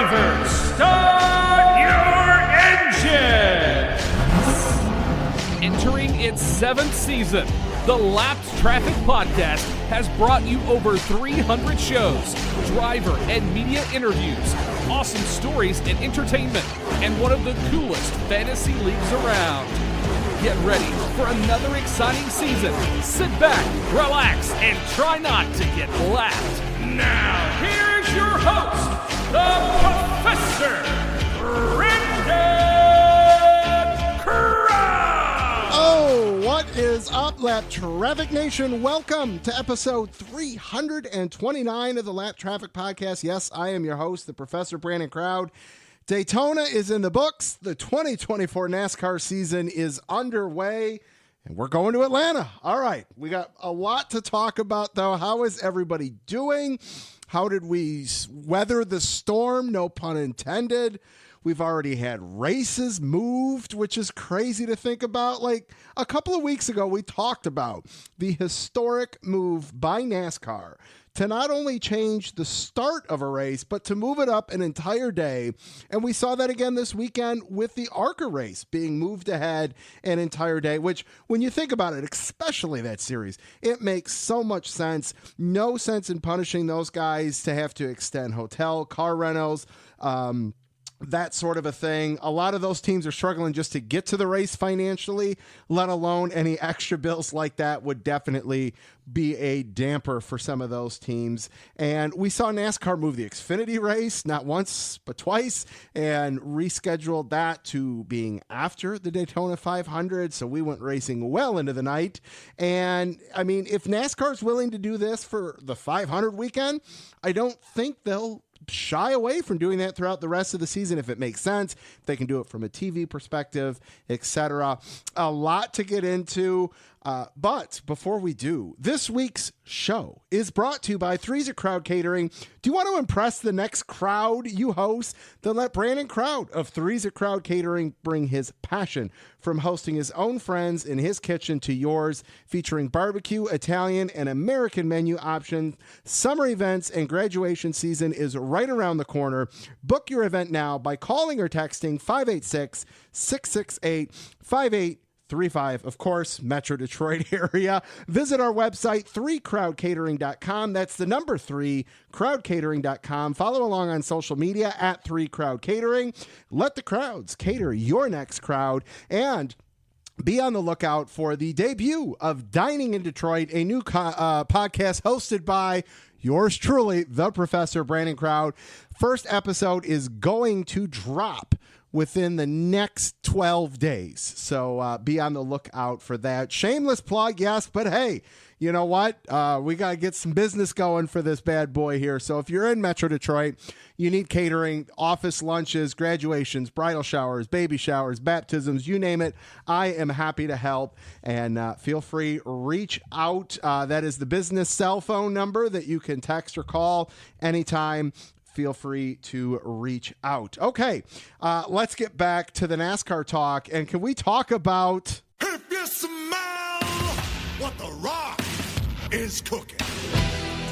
Drivers, start your engines! Entering its 7th season, the Lapped Traffic Podcast has brought you over 300 shows, driver and media interviews, awesome stories and entertainment, and one of the coolest fantasy leagues around. Get ready for another exciting season. Sit back, relax, and try not to get lapped. Now, here's your host, the Professor, Brendan Crown! Oh, what is up, Lap Traffic Nation? Welcome to episode 329 of the Lap Traffic Podcast. Yes, I am your host, the Professor Brandon Crowd. Daytona is in the books. The 2024 NASCAR season is underway, and we're going to Atlanta. All right, we got a lot to talk about, though. How is everybody doing? How did we weather the storm? No pun intended. We've already had races moved, which is crazy to think about. Like a couple of weeks ago, we talked about the historic move by NASCAR to not only change the start of a race, but to move it up an entire day. And we saw that again this weekend with the ARCA race being moved ahead an entire day, which when you think about it, especially that series, it makes so much sense. No sense in punishing those guys to have to extend hotel, car rentals, that sort of a thing. A lot of those teams are struggling just to get to the race financially, let alone any extra bills like that would definitely be a damper for some of those teams. And we saw NASCAR move the Xfinity race, not once, but twice, and rescheduled that to being after the Daytona 500. So we went racing well into the night. And I mean, if NASCAR is willing to do this for the 500 weekend, I don't think they'll shy away from doing that throughout the rest of the season if it makes sense. They can do it from a TV perspective, etc. A lot to get into. But before we do, this week's show is brought to you by Three's Crowd Catering. Do you want to impress the next crowd you host? Then let Brandon Crowd of Three's Crowd Catering bring his passion from hosting his own friends in his kitchen to yours, featuring barbecue, Italian, and American menu options. Summer events and graduation season is right around the corner. Book your event now by calling or texting 586-668-5835. Of course, Metro Detroit area. Visit our website, 3crowdcatering.com. That's the number 3, crowdcatering.com. Follow along on social media at 3crowdcatering. Let the crowds cater your next crowd. And be on the lookout for the debut of Dining in Detroit, a new podcast hosted by yours truly, the Professor Brandon Crowd. First episode is going to drop within the next 12 days. So be on the lookout for that. Shameless plug, yes, but hey, you know what? We got to get some business going for this bad boy here. So if you're in Metro Detroit, you need catering, office lunches, graduations, bridal showers, baby showers, baptisms, you name it. I am happy to help, and feel free, reach out. That is the business cell phone number that you can text or call anytime. Feel free to reach out. Okay, let's get back to the NASCAR talk. And can we talk about... If you smell what the Rock is cooking.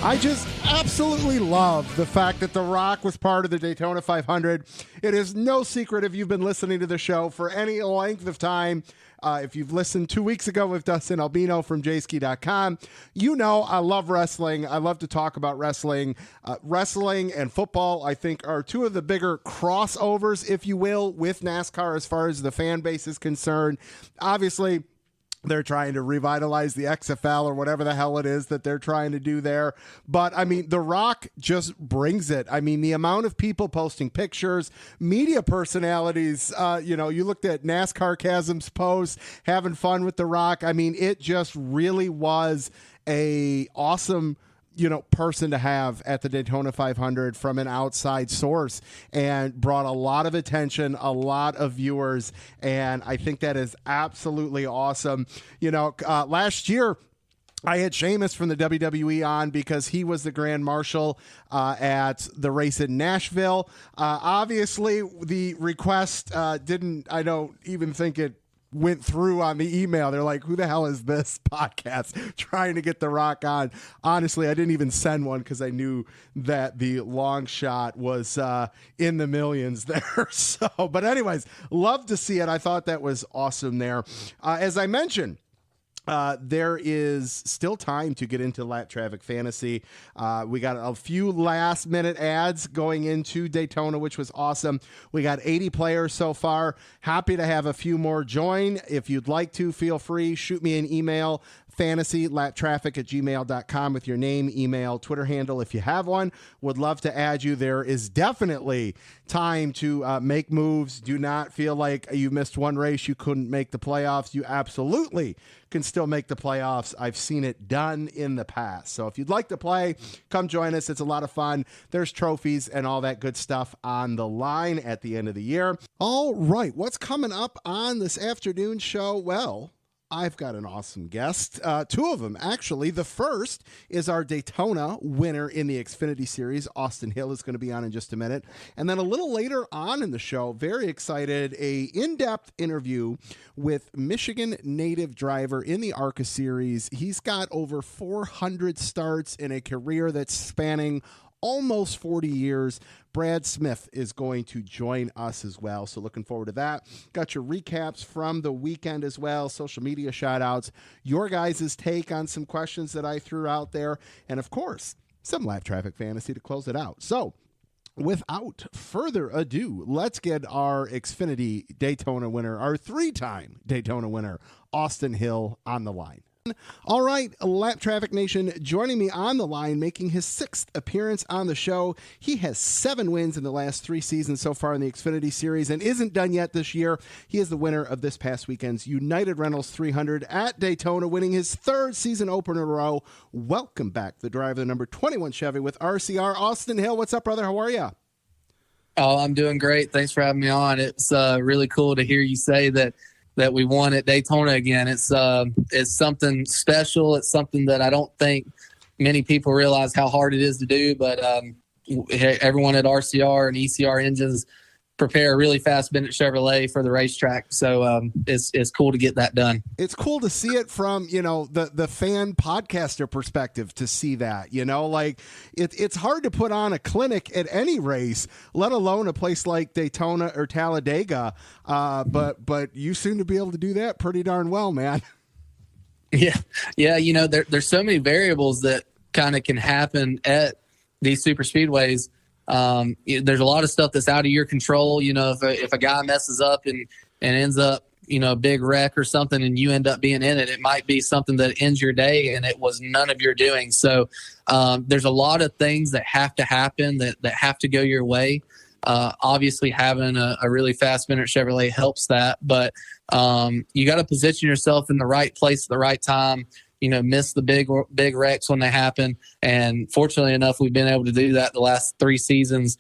I just absolutely love the fact that The Rock was part of the Daytona 500. It is no secret if you've been listening to the show for any length of time. If you've listened 2 weeks ago with Dustin Albino from jski.com, you know I love wrestling. I love to talk about wrestling. Wrestling and football, I think, are two of the bigger crossovers, if you will, with NASCAR as far as the fan base is concerned. Obviously, they're trying to revitalize the XFL or whatever the hell it is that they're trying to do there. But, I mean, The Rock just brings it. I mean, the amount of people posting pictures, media personalities, you looked at NASCAR Chasm's post, having fun with The Rock. I mean, it just really was a awesome person to have at the Daytona 500 from an outside source, and brought a lot of attention, a lot of viewers. And I think that is absolutely awesome. Last year, I had Sheamus from the WWE on because he was the Grand Marshal at the race in Nashville. Obviously, the request I don't even think it went through on the email. They're like, who the hell is this podcast trying to get The Rock on? Honestly, I didn't even send one because I knew that the long shot was in the millions there. So, but anyways, love to see it. I thought that was awesome there. As I mentioned, there is still time to get into Lap Traffic Fantasy. We got a few last minute ads going into Daytona, which was awesome. We got 80 players so far. Happy to have a few more join. If you'd like to, feel free. Shoot me an email, fantasylaptraffic@gmail.com with your name, email, Twitter handle if you have one. Would love to add you. There is definitely time to make moves. Do not feel like you missed one race, you couldn't make the playoffs. You absolutely can still make the playoffs. I've seen it done in the past. So if you'd like to play, come join us. It's a lot of fun. There's trophies and all that good stuff on the line at the end of the year. All right, what's coming up on this afternoon show? Well, I've got an awesome guest, two of them actually. The first is our Daytona winner in the Xfinity Series. Austin Hill is going to be on in just a minute. And then a little later on in the show, very excited, a in-depth interview with Michigan native driver in the ARCA Series. He's got over 400 starts in a career that's spanning almost 40 years. Brad Smith is going to join us as well. So looking forward to that. Got your recaps from the weekend as well, social media shout outs, your guys' take on some questions that I threw out there, and of course, some Lap Traffic Fantasy to close it out. So without further ado, let's get our Xfinity Daytona winner, our three-time Daytona winner, Austin Hill, on the line. All right, Lap Traffic Nation, joining me on the line, making his sixth appearance on the show. He has 7 wins in the last 3 seasons so far in the Xfinity Series and isn't done yet this year. He is the winner of this past weekend's United Rentals 300 at Daytona, winning his 3rd season opener in a row. Welcome back, the driver of the number 21 Chevy with RCR, Austin Hill. What's up, brother? How are you? Oh, I'm doing great. Thanks for having me on. It's really cool to hear you say that we won at Daytona again. It's something special. It's something that I don't think many people realize how hard it is to do, but everyone at RCR and ECR Engines prepare a really fast Bennett Chevrolet for the racetrack. So it's cool to get that done. It's cool to see it from, the fan podcaster perspective, to see that, like it's hard to put on a clinic at any race, let alone a place like Daytona or Talladega. But you seem to be able to do that pretty darn well, man. Yeah. There's so many variables that kind of can happen at these super speedways. There's a lot of stuff that's out of your control. If a guy messes up and ends up, a big wreck or something, and you end up being in it, it might be something that ends your day and it was none of your doing. So, there's a lot of things that have to happen that have to go your way. Obviously having a really fast Bennett Chevrolet helps that, but, you got to position yourself in the right place at the right time. Miss the big wrecks when they happen. And fortunately enough, we've been able to do that the last 3 seasons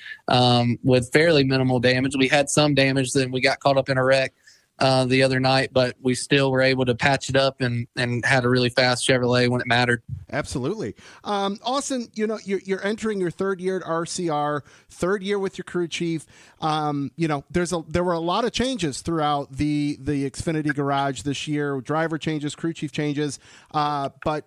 with fairly minimal damage. We had some damage, then we got caught up in a wreck the other night, but we still were able to patch it up and had a really fast Chevrolet when it mattered. Absolutely. Austin, you're entering your 3rd year at RCR, 3rd year with your crew chief. There were a lot of changes throughout the Xfinity garage this year, driver changes, crew chief changes. But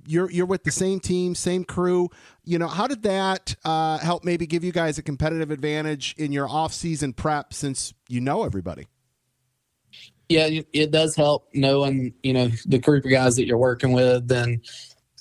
you're with the same team, same crew. How did that help maybe give you guys a competitive advantage in your off-season prep, since everybody? Yeah, it does help knowing, the group of guys that you're working with and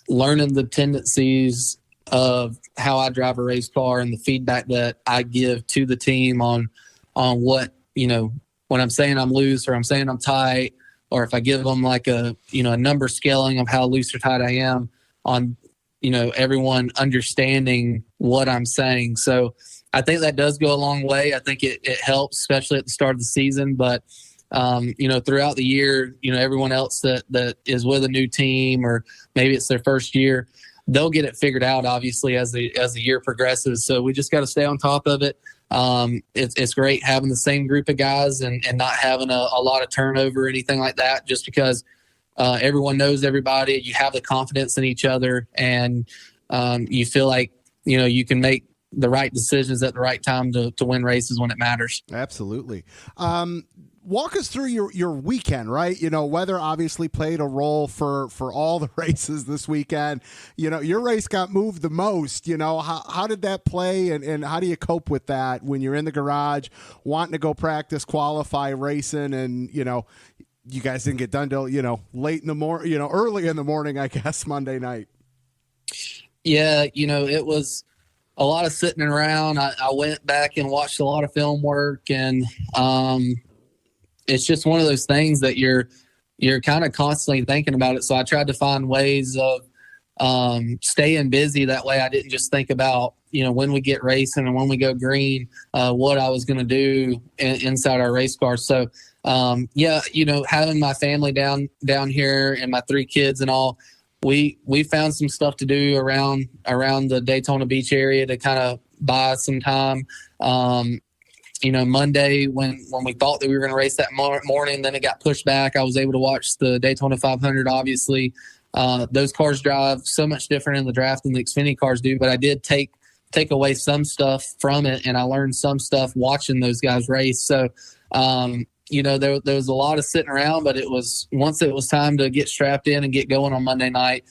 learning the tendencies of how I drive a race car and the feedback that I give to the team on what, when I'm saying I'm loose or I'm saying I'm tight, or if I give them like a number scaling of how loose or tight I am, on, everyone understanding what I'm saying. So I think that does go a long way. I think it helps, especially at the start of the season, but throughout the year, everyone else that is with a new team, or maybe it's their first year, they'll get it figured out, obviously, as the year progresses. So we just got to stay on top of it. It's great having the same group of guys and not having a lot of turnover or anything like that, just because everyone knows everybody. You have the confidence in each other, and you feel like, you can make the right decisions at the right time to win races when it matters. Absolutely. walk us through your weekend, right? Weather obviously played a role for all the races this weekend. Your race got moved the most. How did that play, and how do you cope with that when you're in the garage wanting to go practice, qualify, racing, and you guys didn't get done till late in the morning, early in the morning, I guess, Monday night. Yeah, it was a lot of sitting around. I went back and watched a lot of film work, and it's just one of those things that you're kind of constantly thinking about it. So I tried to find ways of staying busy. That way I didn't just think about, when we get racing and when we go green, what I was going to do inside our race car. So, having my family down here and my 3 kids and all, we found some stuff to do around the Daytona Beach area to kind of buy some time. Monday when we thought that we were going to race that morning, then it got pushed back. I was able to watch the Daytona 500. Obviously, those cars drive so much different in the draft than the Xfinity cars do, but I did take away some stuff from it, and I learned some stuff watching those guys race. So, there was a lot of sitting around, but once it was time to get strapped in and get going on Monday night,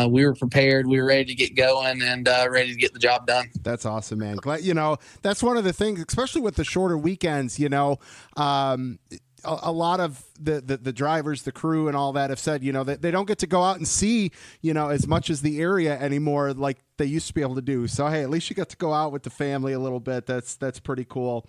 we were prepared. We were ready to get going and ready to get the job done. That's awesome, man. Glad, that's one of the things, especially with the shorter weekends, a lot of the drivers, the crew and all that have said, that they don't get to go out and see, as much as the area anymore, like they used to be able to do. So, hey, at least you got to go out with the family a little bit. That's pretty cool.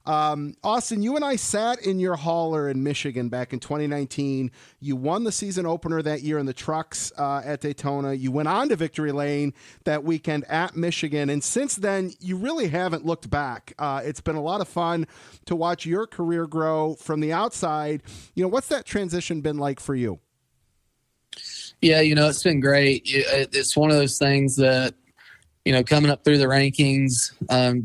Austin, you and I sat in your hauler in Michigan back in 2019. You won the season opener that year in the trucks at Daytona. You went on to victory lane that weekend at Michigan. And since then, you really haven't looked back. It's been a lot of fun to watch your career grow from the outside. What's that transition been like for you? Yeah, it's been great. It's one of those things that, coming up through the rankings,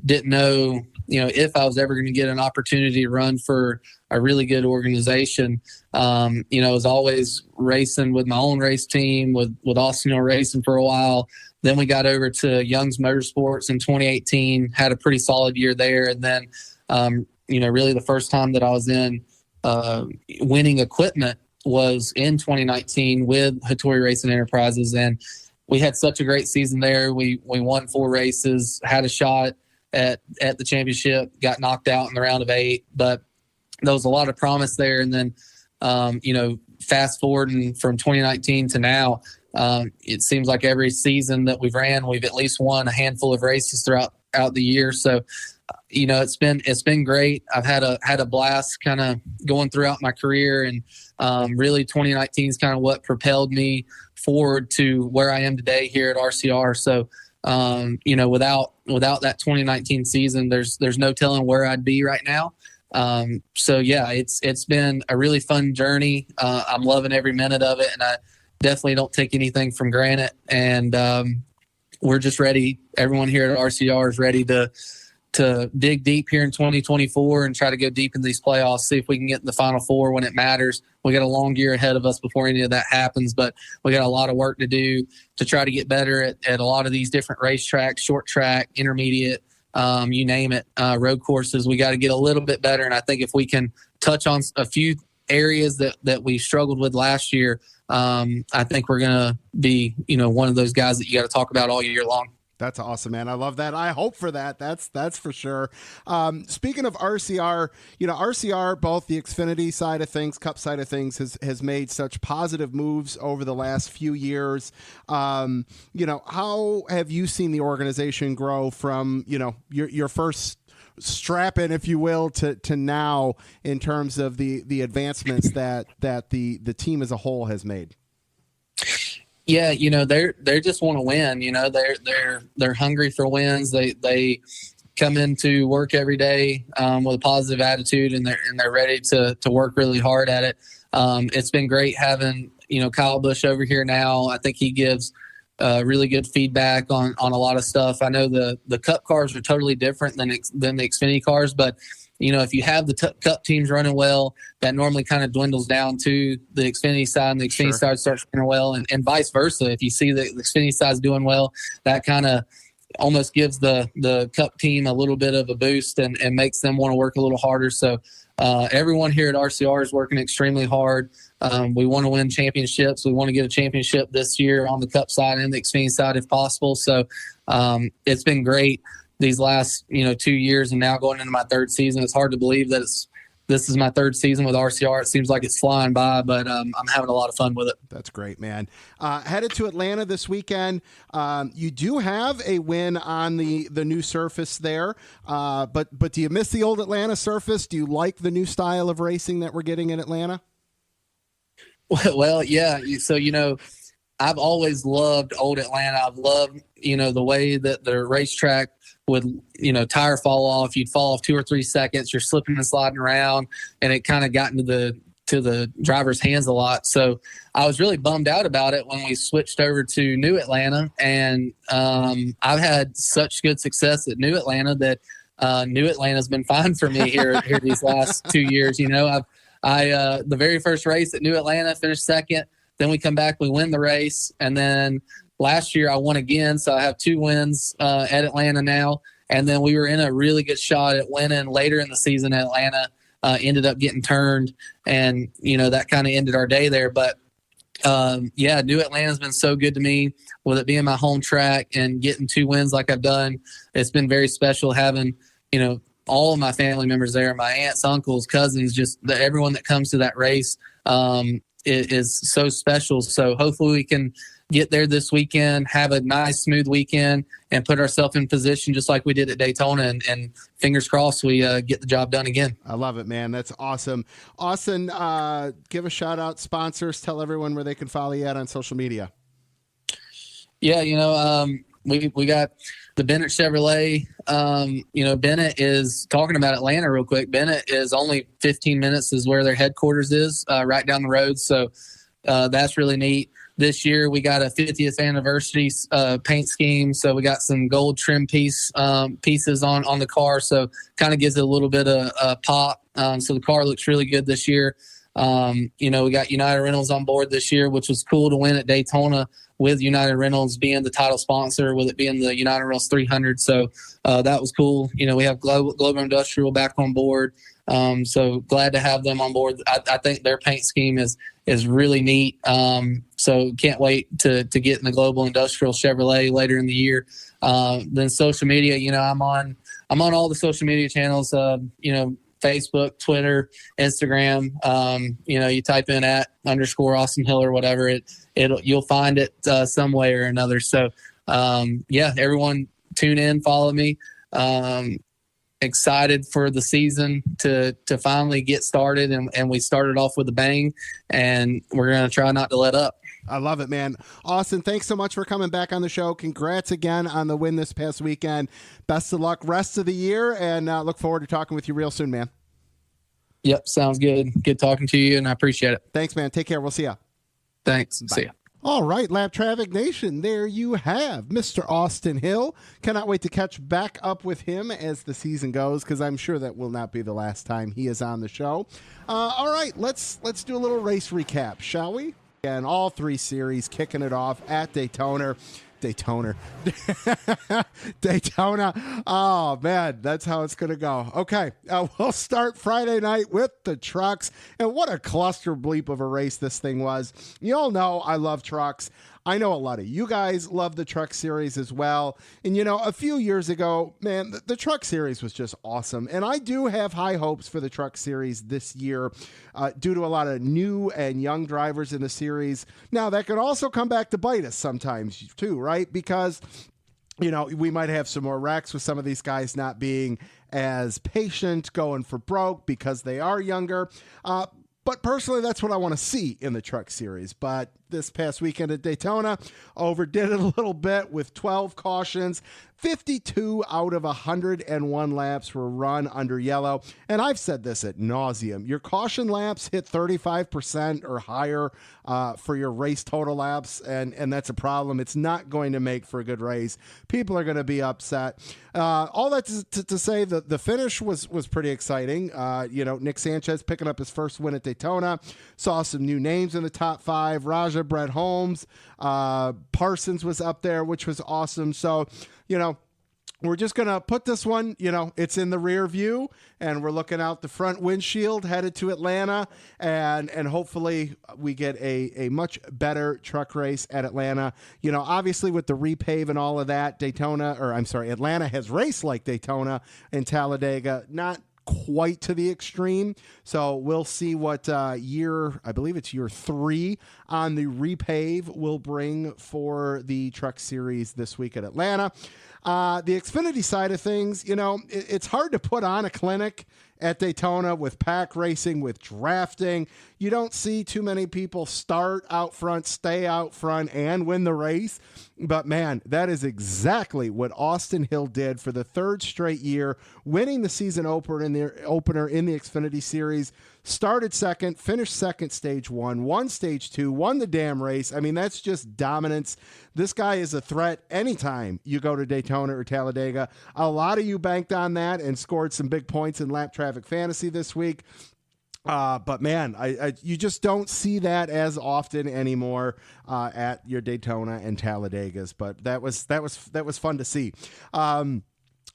didn't know, if I was ever going to get an opportunity to run for a really good organization. I was always racing with my own race team, with Austin Hill Racing for a while. Then we got over to Young's Motorsports in 2018, had a pretty solid year there. And then, really the first time that I was in winning equipment was in 2019 with Hattori Racing Enterprises, and we had such a great season there. We won 4 races, had a shot at the championship, got knocked out in the round of 8, but there was a lot of promise there. And then, fast forwarding from 2019 to now, it seems like every season that we've at least won a handful of races throughout the year. So, it's been great. I've had a blast kind of going throughout my career, and really 2019 is kind of what propelled me forward to where I am today here at RCR. So, without that 2019 season, there's no telling where I'd be right now. It's been a really fun journey. I'm loving every minute of it, and I definitely don't take anything for granted. And we're just ready. Everyone here at RCR is ready to dig deep here in 2024 and try to go deep in these playoffs, see if we can get in the Final Four when it matters. We got a long year ahead of us before any of that happens, but we got a lot of work to do to try to get better at a lot of these different racetracks, short track, intermediate, you name it, road courses. We got to get a little bit better, and I think if we can touch on a few areas that we struggled with last year, I think we're going to be, one of those guys that you got to talk about all year long. That's awesome, man. I love that. I hope for that. That's for sure. Speaking of RCR, RCR, both the Xfinity side of things, Cup side of things, has made such positive moves over the last few years. How have you seen the organization grow from, your first strap in, if you will, to now in terms of the advancements that the team as a whole has made? Yeah, they just want to win. They're hungry for wins. They come into work every day with a positive attitude, and they're ready to work really hard at it. It's been great having Kyle Busch over here now. I think he gives really good feedback on a lot of stuff. I know the Cup cars are totally different than the Xfinity cars, but if you have the Cup teams running well, that normally kind of dwindles down to the Xfinity side, and the Xfinity side starts running well, and vice versa. If you see the Xfinity side's doing well, that kind of almost gives the Cup team a little bit of a boost and makes them want to work a little harder. So everyone here at RCR is working extremely hard. We want to win championships. We want to get a championship this year on the Cup side and the Xfinity side if possible. So it's been great these last 2 years, and now going into my third season. It's hard to believe that this is my third season with RCR. It seems like it's flying by, but I'm having a lot of fun with it. That's great, man. Headed to Atlanta this weekend. You do have a win on the new surface there, but do you miss the old Atlanta surface? Do you like the new style of racing that we're getting in Atlanta? Well, yeah. So, I've always loved old Atlanta. I've loved, the way that the racetrack would, tire fall off. You'd fall off 2 or 3 seconds. You're slipping and sliding around, and it kind of got into the driver's hands a lot. So I was really bummed out about it when we switched over to New Atlanta. And I've had such good success at New Atlanta that New Atlanta's been fine for me here these last 2 years. I the very first race at New Atlanta finished second. Then we come back, we win the race, and then last year I won again. So I have 2 wins at Atlanta now. And then we were in a really good shot at winning later in the season at Atlanta. Ended up getting turned, and that kind of ended our day there. But New Atlanta's been so good to me with it being my home track and getting 2 wins like I've done. It's been very special having all of my family members there, my aunts, uncles, cousins, just everyone that comes to that race. Is so special. So hopefully we can get there this weekend, have a nice, smooth weekend, and put ourselves in position just like we did at Daytona. And fingers crossed we get the job done again. I love it, man. That's awesome. Austin, give a shout out, sponsors, tell everyone where they can follow you at on social media. Yeah, we got the Bennett Chevrolet. Bennett is talking about Atlanta real quick. Bennett is only 15 minutes is where their headquarters is, right down the road. So that's really neat. This year we got a 50th anniversary paint scheme. So we got some gold trim pieces on the car. So kind of gives it a little bit of pop. So the car looks really good this year. We got United Rentals on board this year, which was cool to win at Daytona with United Rentals being the title sponsor, with it being the United Rentals 300. So that was cool. We have Global Industrial back on board. So glad to have them on board. I think their paint scheme is really neat. So can't wait to get in the Global Industrial Chevrolet later in the year. Then social media, I'm on all the social media channels, Facebook, Twitter, Instagram. You type in @_Austin Hill or whatever, you'll find it some way or another. So everyone tune in, follow me. Excited for the season to finally get started, and we started off with a bang, and we're going to try not to let up. I love it, man. Austin, thanks so much for coming back on the show. Congrats again on the win this past weekend. Best of luck rest of the year, and look forward to talking with you real soon, man. Yep, sounds good. Good talking to you, and I appreciate it. Thanks, man. Take care. We'll see ya. Thanks. Bye. See ya. All right, Lap Traffic Nation, there you have Mr. Austin Hill. Cannot wait to catch back up with him as the season goes, because I'm sure that will not be the last time he is on the show. All right, let's do a little race recap, shall we? And all 3 series kicking it off at Daytona. Oh, man, that's how it's going to go. Okay, we'll start Friday night with the trucks. And what a cluster bleep of a race this thing was. You all know I love trucks. I know a lot of you guys love the truck series as well. And, a few years ago, man, the truck series was just awesome. And I do have high hopes for the truck series this year due to a lot of new and young drivers in the series. Now, that could also come back to bite us sometimes too, right? Because, we might have some more wrecks with some of these guys not being as patient, going for broke because they are younger. But personally, that's what I want to see in the truck series. But this past weekend at Daytona, overdid it a little bit with 12 cautions. 52 out of 101 laps were run under yellow. And I've said this ad nauseum. Your caution laps hit 35% or higher for your race total laps, and that's a problem. It's not going to make for a good race. People are going to be upset. All that to say that the finish was pretty exciting. Nick Sanchez picking up his first win at Daytona. Saw some new names in the top 5. Brett Holmes, Parsons was up there, which was awesome. So, we're just going to put this one, it's in the rear view, and we're looking out the front windshield headed to Atlanta, and hopefully we get a much better truck race at Atlanta. Obviously with the repave and all of that, Atlanta has raced like Daytona and Talladega, not quite to the extreme. So we'll see what I believe it's year 3 on the repave will bring for the truck series this week at Atlanta. The Xfinity side of things, it's hard to put on a clinic at Daytona with pack racing, with drafting. You don't see too many people start out front, stay out front, and win the race. But man, that is exactly what Austin Hill did for the 3rd straight year, winning the season opener in the Xfinity Series. Started second, finished second stage 1, won stage 2, won the damn race. I mean, that's just dominance. This guy is a threat anytime you go to Daytona or Talladega. A lot of you banked on that and scored some big points in Lap Traffic Fantasy this week. But man, you just don't see that as often anymore at your Daytona and Talladegas. But that was fun to see.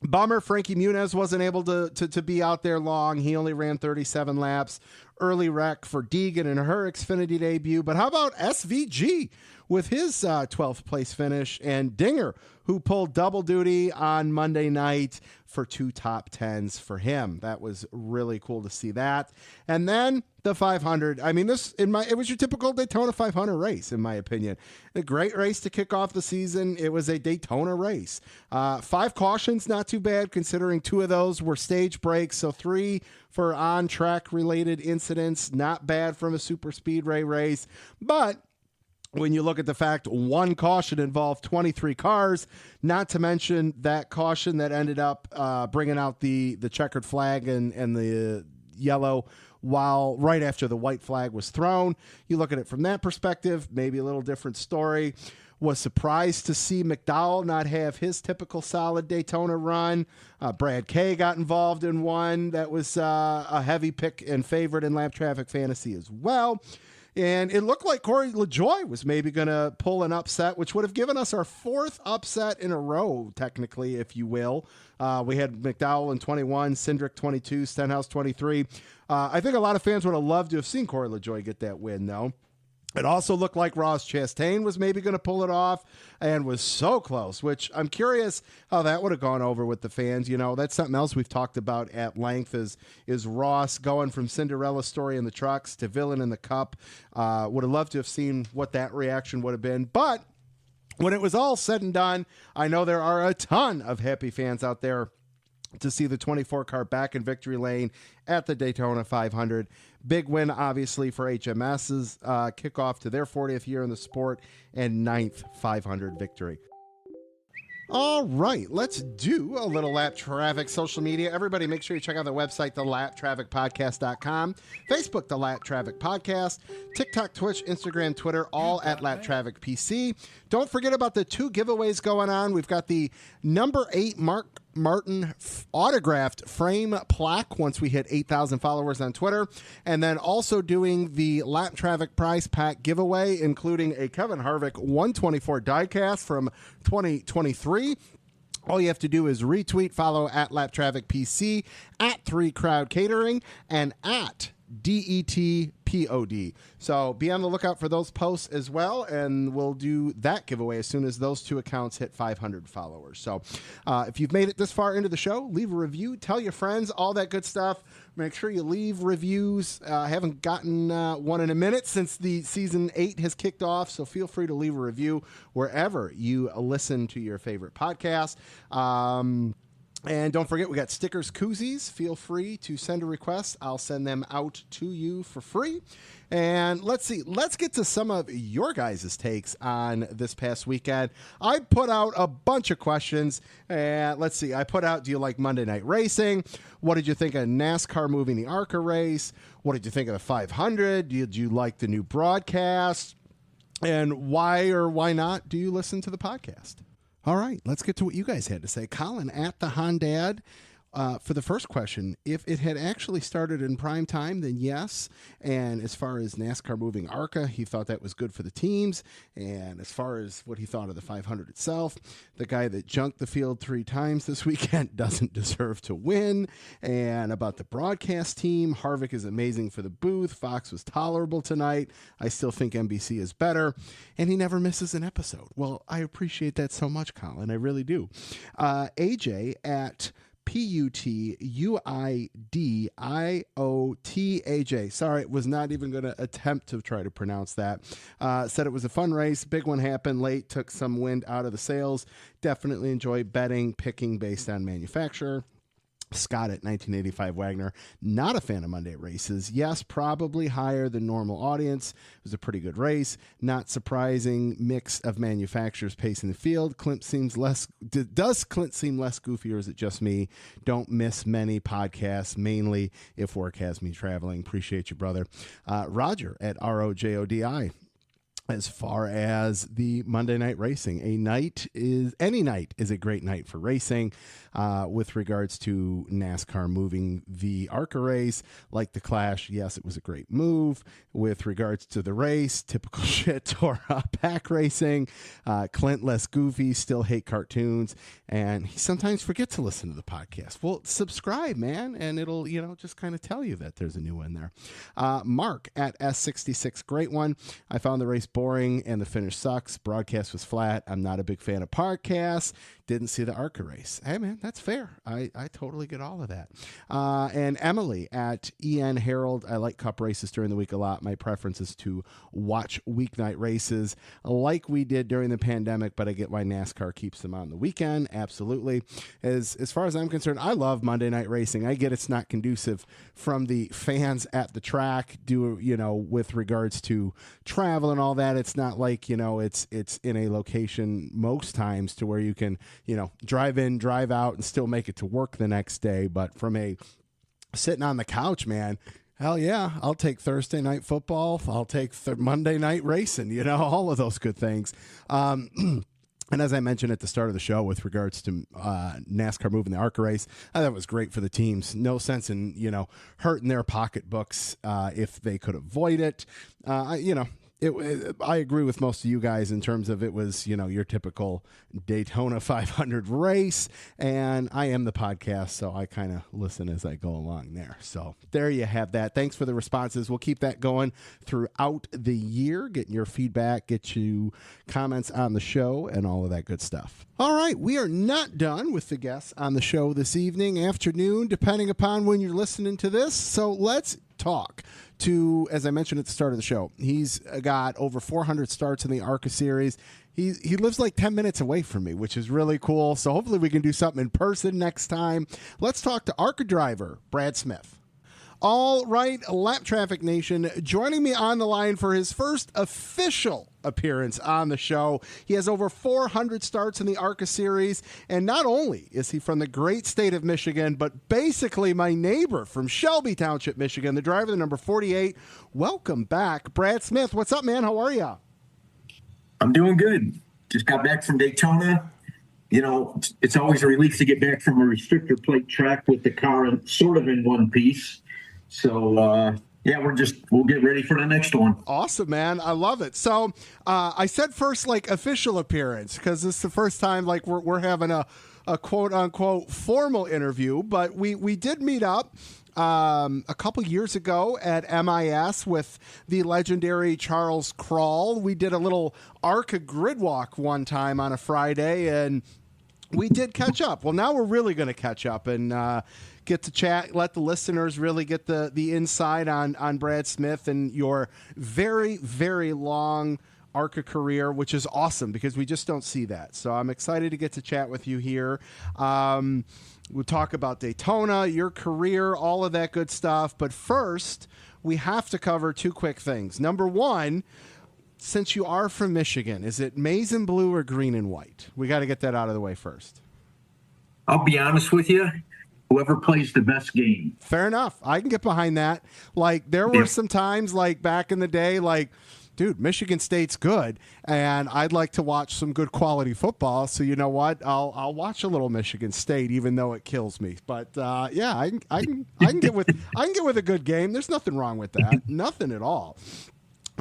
Bummer, Frankie Muniz wasn't able to be out there long. He only ran 37 laps. Early wreck for Deegan in her Xfinity debut. But how about SVG with his 12th place finish, and Dinger, who pulled double duty on Monday night for 2 top 10s for him. That was really cool to see that. And then the 500. I mean, it was your typical Daytona 500 race, in my opinion. A great race to kick off the season. It was a Daytona race. 5 cautions, not too bad, considering 2 of those were stage breaks. So 3 for on-track related incidents. Not bad from a super speedway race. But when you look at the fact 1 caution involved 23 cars, not to mention that caution that ended up bringing out the checkered flag and the yellow right after the white flag was thrown. You look at it from that perspective, maybe a little different story. Was surprised to see McDowell not have his typical solid Daytona run. Brad Kay got involved in one that was a heavy pick and favorite in Lap Traffic Fantasy as well. And it looked like Corey LaJoie was maybe going to pull an upset, which would have given us our 4th upset in a row, technically, if you will. We had McDowell in 21, Cindric 22, Stenhouse 23. I think a lot of fans would have loved to have seen Corey LaJoie get that win, though. It also looked like Ross Chastain was maybe going to pull it off and was so close, which I'm curious how that would have gone over with the fans. That's something else we've talked about at length is Ross going from Cinderella story in the trucks to villain in the Cup. Would have loved to have seen what that reaction would have been. But when it was all said and done, I know there are a ton of happy fans out there to see the 24 car back in victory lane at the Daytona 500. Big win, obviously, for HMS's kickoff to their 40th year in the sport and 9th 500 victory. All right, let's do a little Lap Traffic social media. Everybody, make sure you check out the website, thelaptrafficpodcast.com, Facebook, The Lap Traffic Podcast, TikTok, Twitch, Instagram, Twitter, all at Lap Traffic PC. Don't forget about the 2 giveaways going on. We've got the number 8 Mark Martin autographed frame plaque once we hit 8,000 followers on Twitter, and then also doing the Lap Traffic prize pack giveaway, including a Kevin Harvick 124 diecast from 2023. All you have to do is retweet, follow at Lap Traffic PC, at 3 Crowd Catering, and at DETPOD. So be on the lookout for those posts as well, and we'll do that giveaway as soon as those 2 accounts hit 500 followers. So if you've made it this far into the show, leave a review, tell your friends, all that good stuff. Make sure you leave reviews. I haven't gotten one in a minute since the season 8 has kicked off, so feel free to leave a review wherever you listen to your favorite podcast. And don't forget, we got stickers, koozies. Feel free to send a request. I'll send them out to you for free. And let's see. Let's get to some of your guys' takes on this past weekend. I put out a bunch of questions. And let's see. I put out, do you like Monday Night Racing? What did you think of NASCAR moving the ARCA race? What did you think of the 500? Did you like the new broadcast? And why or why not do you listen to the podcast? All right, let's get to what you guys had to say. Colin at the Hondad For the first question, if it had actually started in prime time, then yes. And as far as NASCAR moving ARCA, he thought that was good for the teams. And as far as what he thought of the 500 itself, the guy that junked the field 3 times this weekend doesn't deserve to win. And about the broadcast team, Harvick is amazing for the booth. Fox was tolerable tonight. I still think NBC is better. And he never misses an episode. Well, I appreciate that so much, Colin. I really do. AJ at PUTUIDIOTAJ. Sorry, was not even going to attempt to try to pronounce that. Said it was a fun race. Big one happened late, took some wind out of the sails. Definitely enjoy betting, picking based on manufacturer. Scott at 1985 Wagner, not a fan of Monday races. Yes, probably higher than normal audience. It was a pretty good race. Not surprising mix of manufacturers pacing the field. Does Clint seem less goofy, or is it just me? Don't miss many podcasts, mainly if work has me traveling. Appreciate you, brother. Roger at ROJODI. As far as the Monday night racing, any night is a great night for racing. With regards to NASCAR moving the ARCA race, like the Clash, yes, it was a great move. With regards to the race, typical shit, tore up pack racing. Clint less goofy, still hate cartoons, and he sometimes forgets to listen to the podcast. Well, subscribe, man, and it'll just kind of tell you that there's a new one there. Mark at S66, great one. I found the race boring and the finish sucks. Broadcast was flat. I'm not a big fan of podcasts. Didn't see the ARCA race. Hey, man, that's fair. I totally get all of that. And Emily at EN Herald. I like cup races during the week a lot. My preference is to watch weeknight races like we did during the pandemic, but I get why NASCAR keeps them on the weekend. Absolutely. As far as I'm concerned, I love Monday night racing. I get it's not conducive from the fans at the track, with regards to travel and all that. It's not like, it's in a location most times to where you can, drive in, drive out, and still make it to work the next day. But from a sitting on the couch, man, hell yeah, I'll take Thursday night football. I'll take Monday night racing, all of those good things. And as I mentioned at the start of the show with regards to NASCAR moving the ARCA race, I thought it was great for the teams. No sense in, hurting their pocketbooks if they could avoid it. I agree with most of you guys in terms of it was, your typical Daytona 500 race, and I am the podcast, so I kind of listen as I go along there. So there you have that. Thanks for the responses. We'll keep that going throughout the year, getting your feedback, get you comments on the show, and all of that good stuff. All right, we are not done with the guests on the show this evening, afternoon, depending upon when you're listening to this. So let's talk to, as I mentioned at the start of the show, he's got over 400 starts in the ARCA series. He lives like 10 minutes away from me, which is really cool. So hopefully we can do something in person next time. Let's talk to ARCA driver Brad Smith. All right, Lap Traffic Nation, joining me on the line for his first official appearance on the show. He has over 400 starts in the ARCA series, and not only is he from the great state of Michigan, but basically my neighbor from Shelby Township, Michigan, the driver, the number 48. Welcome back, Brad Smith. What's up, man? How are you? I'm doing good. Just got back from Daytona. It's always a relief to get back from a restrictor plate track with the car sort of in one piece. So, we'll get ready for the next one. Awesome, man. I love it. So I said first, official appearance, because this is the first time, we're having a quote unquote formal interview, but we did meet up a couple years ago at MIS with the legendary Charles Kral. We did a little ARCA grid walk one time on a Friday, and we did catch up. Well, now we're really going to catch up and get to chat, let the listeners really get the insight on Brad Smith and your very, very long ARCA career, which is awesome because we just don't see that. So I'm excited to get to chat with you here. We'll talk about Daytona, your career, all of that good stuff. But first, we have to cover two quick things. Number one, since you are from Michigan, is it maize and blue or green and white? We got to get that out of the way first. I'll be honest with you. Whoever plays the best game. Fair enough. I can get behind that. There were some times, back in the day, dude, Michigan State's good, and I'd like to watch some good quality football. So you know what? I'll watch a little Michigan State, even though it kills me. But yeah, I can get with a good game. There's nothing wrong with that. Nothing at all.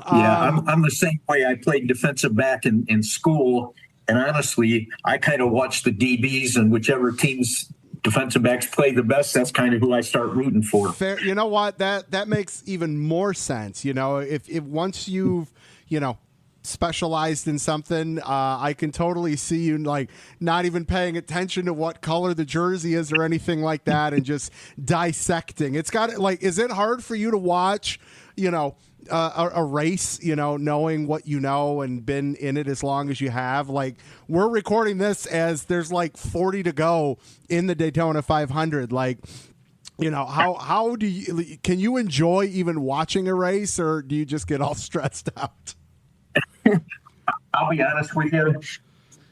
Yeah, I'm the same way. I played defensive back in school, and honestly, I kind of watch the DBs, and whichever team's defensive backs play the best, that's kind of who I start rooting for. Fair. You know what? That makes even more sense. You know, if once you've, you know, specialized in something, I can totally see you like not even paying attention to what color the jersey is or anything like that, and just dissecting. It's got like, is it hard for you to watch, you know, a race, you know, knowing what you know and been in it as long as you have? Like, we're recording this as there's like 40 to go in the Daytona 500. Like, you know, how can you enjoy even watching a race, or do you just get all stressed out? I'll be honest with you.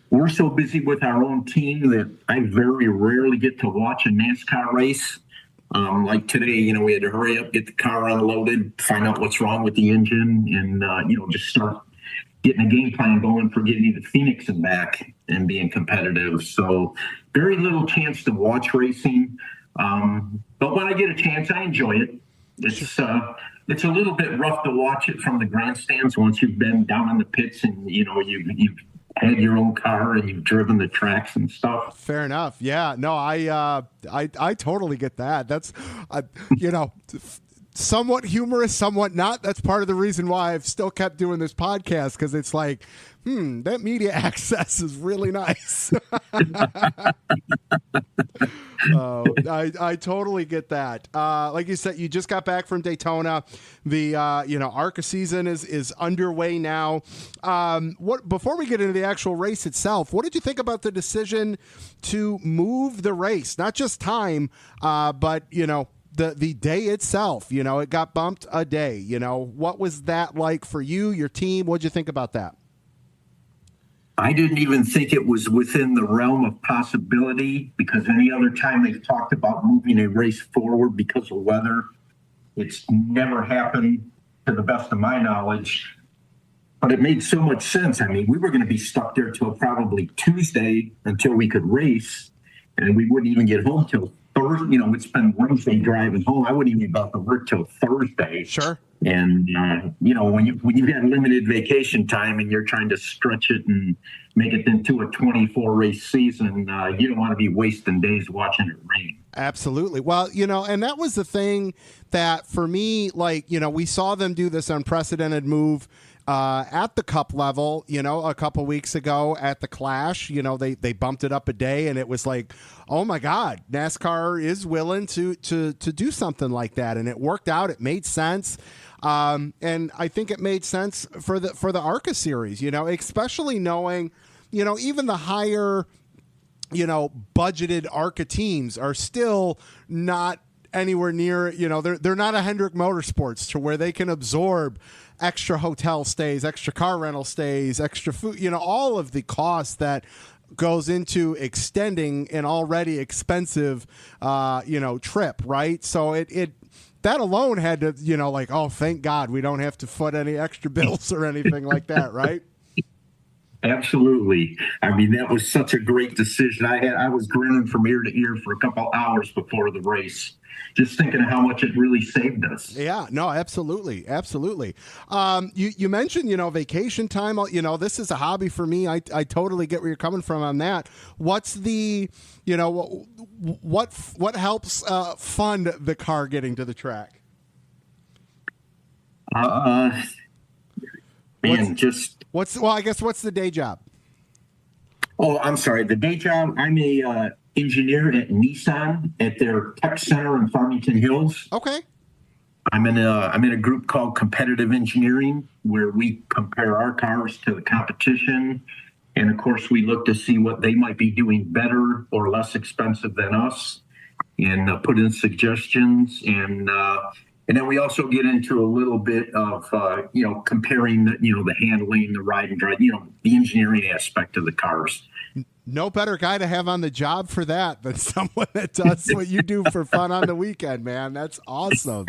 We're so busy with our own team that I very rarely get to watch a NASCAR race. Like today, you know, we had to hurry up, get the car unloaded, find out what's wrong with the engine, and, you know, just start getting a game plan going for getting to Phoenix and back and being competitive. So very little chance to watch racing. But when I get a chance, I enjoy it. It's a little bit rough to watch it from the grandstands once you've been down in the pits and, you know, you've had your own car and you've driven the tracks and stuff. Fair enough. Yeah, no, I totally get that. That's, you know, somewhat humorous, somewhat not. That's part of the reason why I've still kept doing this podcast, because it's like, that media access is really nice. I totally get that. Like you said, you just got back from Daytona. The you know, ARCA season is underway now. Before we get into the actual race itself, what did you think about the decision to move the race? Not just time, but you know, the day itself. You know, it got bumped a day. You know, what was that like for you, your team? What'd you think about that? I didn't even think it was within the realm of possibility, because any other time they've talked about moving a race forward because of weather, it's never happened to the best of my knowledge. But it made so much sense. I mean, we were going to be stuck there till probably Tuesday until we could race, and we wouldn't even get home till Thursday. You know, we'd spend Wednesday driving home. I wouldn't even be about to work till Thursday. Sure. And, you know, when you've got limited vacation time and you're trying to stretch it and make it into a 24 race season, you don't want to be wasting days watching it rain. Absolutely. Well, you know, and that was the thing that for me, like, you know, we saw them do this unprecedented move at the Cup level, you know, a couple weeks ago at the Clash. You know, they bumped it up a day, and it was like, oh my God, NASCAR is willing to do something like that, and it worked out. It made sense. And I think it made sense for the ARCA series, you know, especially knowing, you know, even the higher, you know, budgeted ARCA teams are still not anywhere near, you know, they're not a Hendrick Motorsports to where they can absorb extra hotel stays, extra car rental stays, extra food, you know, all of the costs that goes into extending an already expensive, you know, trip. Right. So it that alone had to, you know, like, oh, thank God we don't have to foot any extra bills or anything like that. Right. Absolutely. I mean, that was such a great decision. I was grinning from ear to ear for a couple hours before the race, just thinking of how much it really saved us. Yeah, no, absolutely. Absolutely. You mentioned, you know, vacation time. You know, this is a hobby for me. I totally get where you're coming from on that. What's the, you know, what helps fund the car getting to the track? I guess what's the day job? Oh, I'm sorry. The day job, I'm a engineer at Nissan at their tech center in Farmington Hills. Okay. I'm in a group called Competitive Engineering, where we compare our cars to the competition, and of course we look to see what they might be doing better or less expensive than us, and put in suggestions. And then we also get into a little bit of, you know, comparing the, you know, the handling, the ride and drive, you know, the engineering aspect of the cars. No better guy to have on the job for that than someone that does what you do for fun on the weekend, man. That's awesome.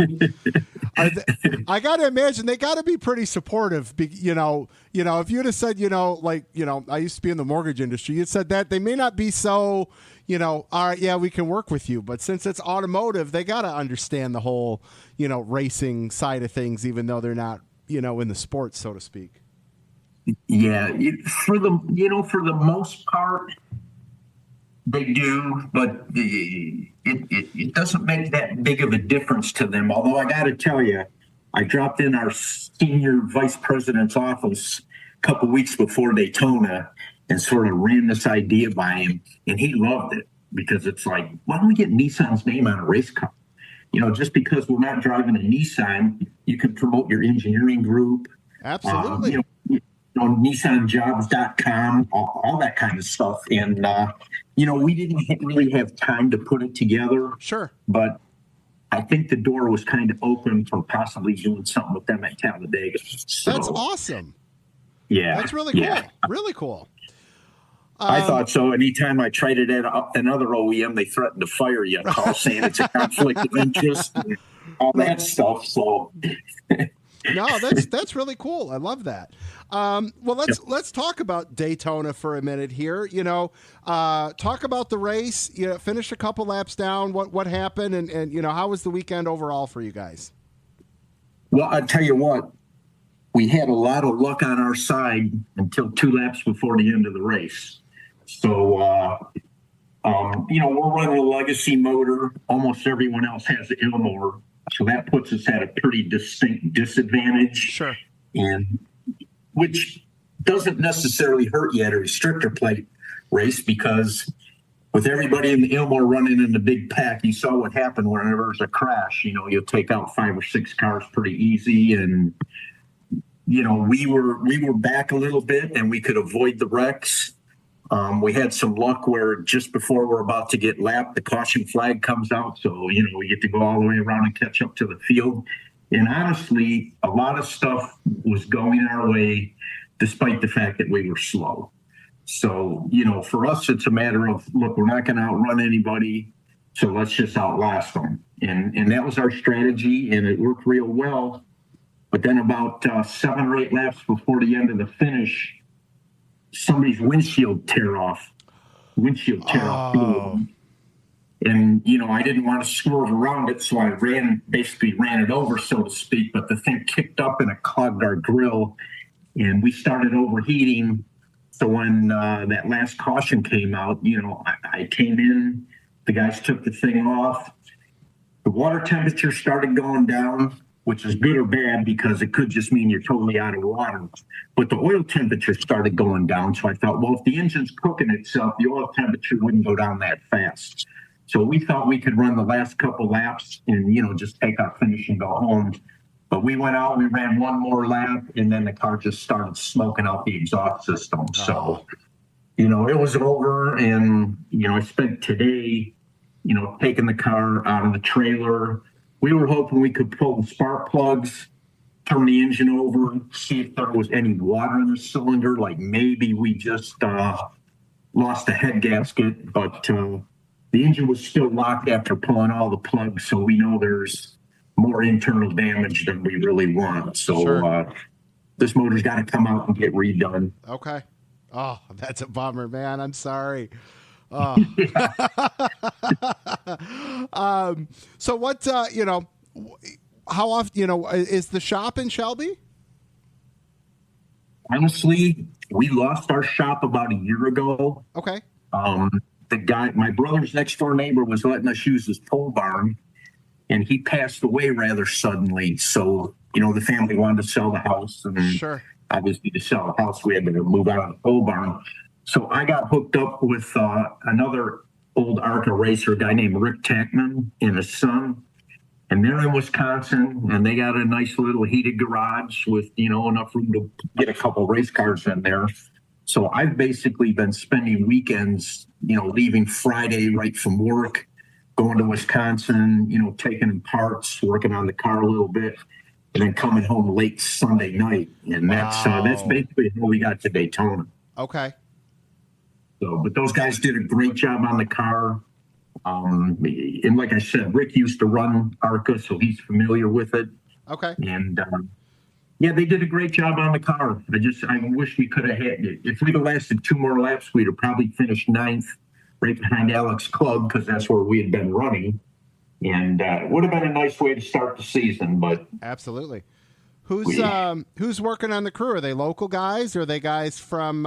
I got to imagine they got to be pretty supportive. You know, if you'd have said, I used to be in the mortgage industry, you'd said that they may not be so, all right, yeah, we can work with you. But since it's automotive, they got to understand the whole, racing side of things, even though they're not, in the sports, so to speak. Yeah, for the most part, they do, but it doesn't make that big of a difference to them. Although I got to tell you, I dropped in our senior vice president's office a couple weeks before Daytona and sort of ran this idea by him, and he loved it because it's like, why don't we get Nissan's name on a race car? Just because we're not driving a Nissan, you can promote your engineering group. Absolutely. NissanJobs.com, all that kind of stuff. And, we didn't really have time to put it together. Sure. But I think the door was kind of open for possibly doing something with them at Talladega. So, that's awesome. Yeah. That's really cool. Really cool. I thought so. Anytime I tried it at another OEM, they threatened to fire you, call saying it's a conflict of interest and all that stuff. So... No, that's really cool. I love that. Well, let's talk about Daytona for a minute here. Talk about the race. Finished a couple laps down. What happened, and how was the weekend overall for you guys? Well, I tell you what, we had a lot of luck on our side until 2 laps before the end of the race. So, we're running a legacy motor. Almost everyone else has the Ilmor. So that puts us at a pretty distinct disadvantage. Sure. And which doesn't necessarily hurt you at a restrictor plate race, because with everybody in the Ilmor running in the big pack, you saw what happened whenever there's a crash. You'll take out 5 or 6 cars pretty easy. And, we were back a little bit and we could avoid the wrecks. We had some luck where just before we're about to get lapped, the caution flag comes out. So, we get to go all the way around and catch up to the field. And honestly, a lot of stuff was going our way, despite the fact that we were slow. So, for us, it's a matter of, look, we're not going to outrun anybody, so let's just outlast them. And that was our strategy, and it worked real well. But then about 7 or 8 laps before the end of the finish, somebody's windshield tear off. Oh. And, I didn't want to swerve around it, so I basically ran it over, so to speak, but the thing kicked up and it clogged our grill, and we started overheating. So when that last caution came out, I came in, the guys took the thing off. The water temperature started going down, which is good or bad because it could just mean you're totally out of water. But the oil temperature started going down. So I thought, well, if the engine's cooking itself, the oil temperature wouldn't go down that fast. So we thought we could run the last couple laps and, just take our finish and go home. But we went out, we ran one more lap, and then the car just started smoking out the exhaust system. So, it was over. And, I spent today, taking the car out of the trailer. We were hoping we could pull the spark plugs, turn the engine over, see if there was any water in the cylinder. Like maybe we just lost a head gasket, but the engine was still locked after pulling all the plugs. So we know there's more internal damage than we really want. So Sure. This motor's got to come out and get redone. Okay. Oh, that's a bummer, man. I'm sorry. Oh. So what, how often, is the shop in Shelby? Honestly, we lost our shop about a year ago. Okay. The guy, my brother's next door neighbor, was letting us use his pole barn, and he passed away rather suddenly. So, the family wanted to sell the house, and Sure. obviously to sell the house, we had to move out of the pole barn. So I got hooked up with another old ARCA racer, a guy named Rick Tackman and his son. And they're in Wisconsin, and they got a nice little heated garage with, enough room to get a couple race cars in there. So I've basically been spending weekends, leaving Friday right from work, going to Wisconsin, taking in parts, working on the car a little bit, and then coming home late Sunday night. And that's basically how we got to Daytona. Okay. So, but those guys did a great job on the car. And like I said, Rick used to run ARCA, so he's familiar with it. Okay. And yeah, they did a great job on the car. I wish we could have had it. If we'd have lasted 2 more laps, we'd have probably finished 9th, right behind Alex Club, because that's where we had been running. And it would have been a nice way to start the season, but Absolutely. Who's working on the crew? Are they local guys, or are they guys from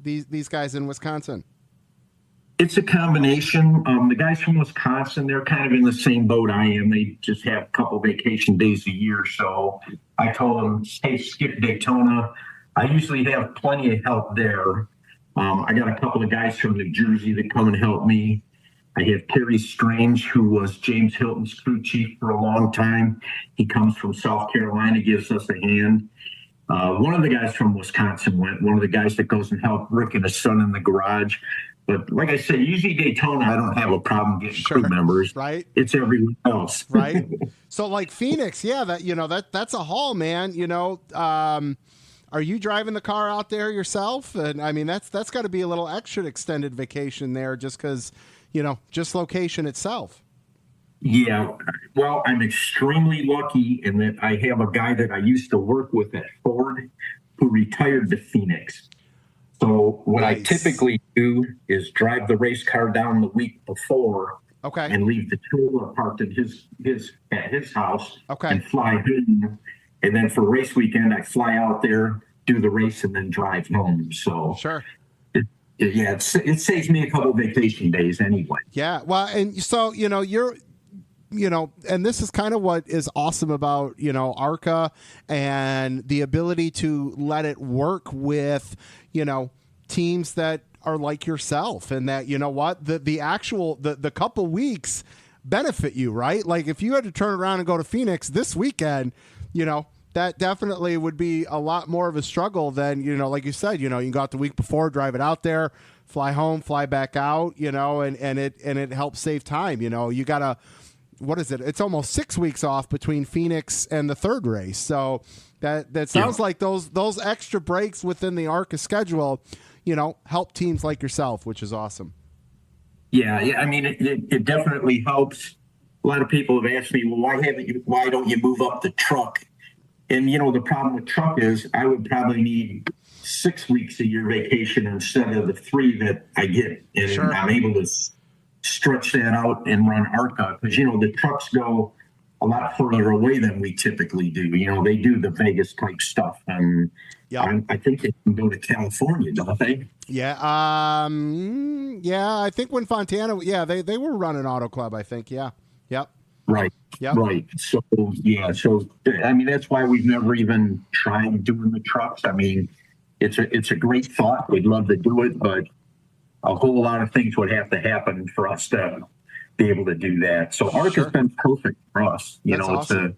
these guys in Wisconsin? it's a combination. The guys from Wisconsin, they're kind of in the same boat I am. They just have a couple vacation days a year. So I told them, hey, skip Daytona. I usually have plenty of help there. I got a couple of guys from New Jersey that come and help me. I have Kerry Strange, who was James Hilton's crew chief for a long time. He comes from South Carolina, gives us a hand. One of the guys from Wisconsin went, one of the guys that goes and helped Rick and his son in the garage. But like I said, usually Daytona, I don't have a problem getting crew members. Right. It's everyone else. Right. So like Phoenix, yeah, that's a haul, man. Are you driving the car out there yourself? And I mean, that's got to be a little extra extended vacation there, just because, just location itself. Yeah. Well, I'm extremely lucky in that I have a guy that I used to work with at Ford who retired to Phoenix. So what I typically do is drive the race car down the week before, and leave the trailer parked at his house, and fly home. And then for race weekend, I fly out there, do the race, and then drive home. So it saves me a couple vacation days anyway. Yeah, well, and so and this is kind of what is awesome about, ARCA and the ability to let it work with, teams that are like yourself, and that, the couple weeks benefit you, right? Like if you had to turn around and go to Phoenix this weekend, that definitely would be a lot more of a struggle than, like you said, you can go out the week before, drive it out there, fly home, fly back out, and it helps save time. You gotta, what is it? It's almost 6 weeks off between Phoenix and the third race. So that sounds like those extra breaks within the ARCA schedule, help teams like yourself, which is awesome. Yeah. I mean, it definitely helps. A lot of people have asked me, well, why don't you move up the truck? And, the problem with truck is I would probably need 6 weeks of your vacation instead of the 3 that I get. And I'm able to stretch that out and run ARCA because, the trucks go a lot further away than we typically do. They do the Vegas type stuff. And I think they can go to California, don't they? Yeah. I think when Fontana, they were running Auto Club, I think. Yeah. Yep. Right. Yep. Right. So, I mean, that's why we've never even tried doing the trucks. I mean, it's a great thought. We'd love to do it, but a whole lot of things would have to happen for us to be able to do that. So ARCA's been perfect for us. Awesome.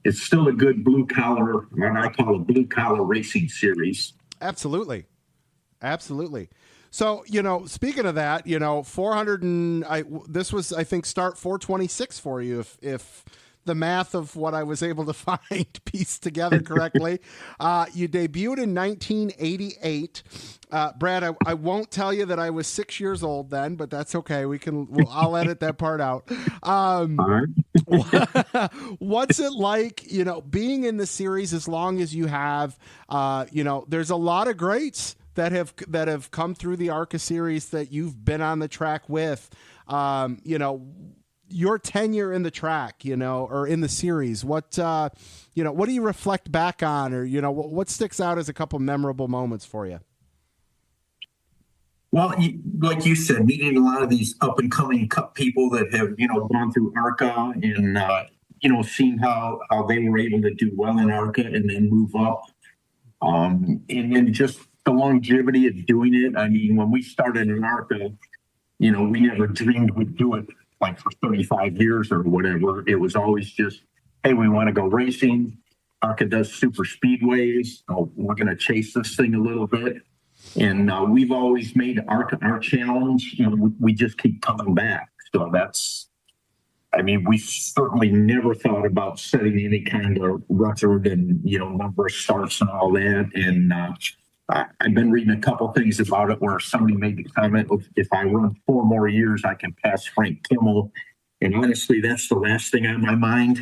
It's still a good blue collar, what I call a blue collar racing series. Absolutely. So, speaking of that, 400 this was, I think, start 426 for you, if the math of what I was able to find pieced together correctly. You debuted in 1988. Brad, I won't tell you that I was 6 years old then, but that's okay. I'll edit that part out. What's it like, being in the series as long as you have? There's a lot of greats that have come through the ARCA series that you've been on the track with. Your tenure in the track, or in the series, what do you reflect back on, or, what sticks out as a couple memorable moments for you? Well, like you said, meeting a lot of these up and coming Cup people that have, gone through ARCA and, seeing how they were able to do well in ARCA and then move up. And then just the longevity of doing it. I mean, when we started in ARCA, we never dreamed we'd do it like for 35 years or whatever. It was always just, hey, we want to go racing. ARCA does super speedways. So we're going to chase this thing a little bit. And we've always made ARCA our challenge. We just keep coming back. So we certainly never thought about setting any kind of record and, number of starts and all that. And I've been reading a couple things about it where somebody made the comment, if I run 4 more years, I can pass Frank Kimmel And honestly, that's the last thing on my mind.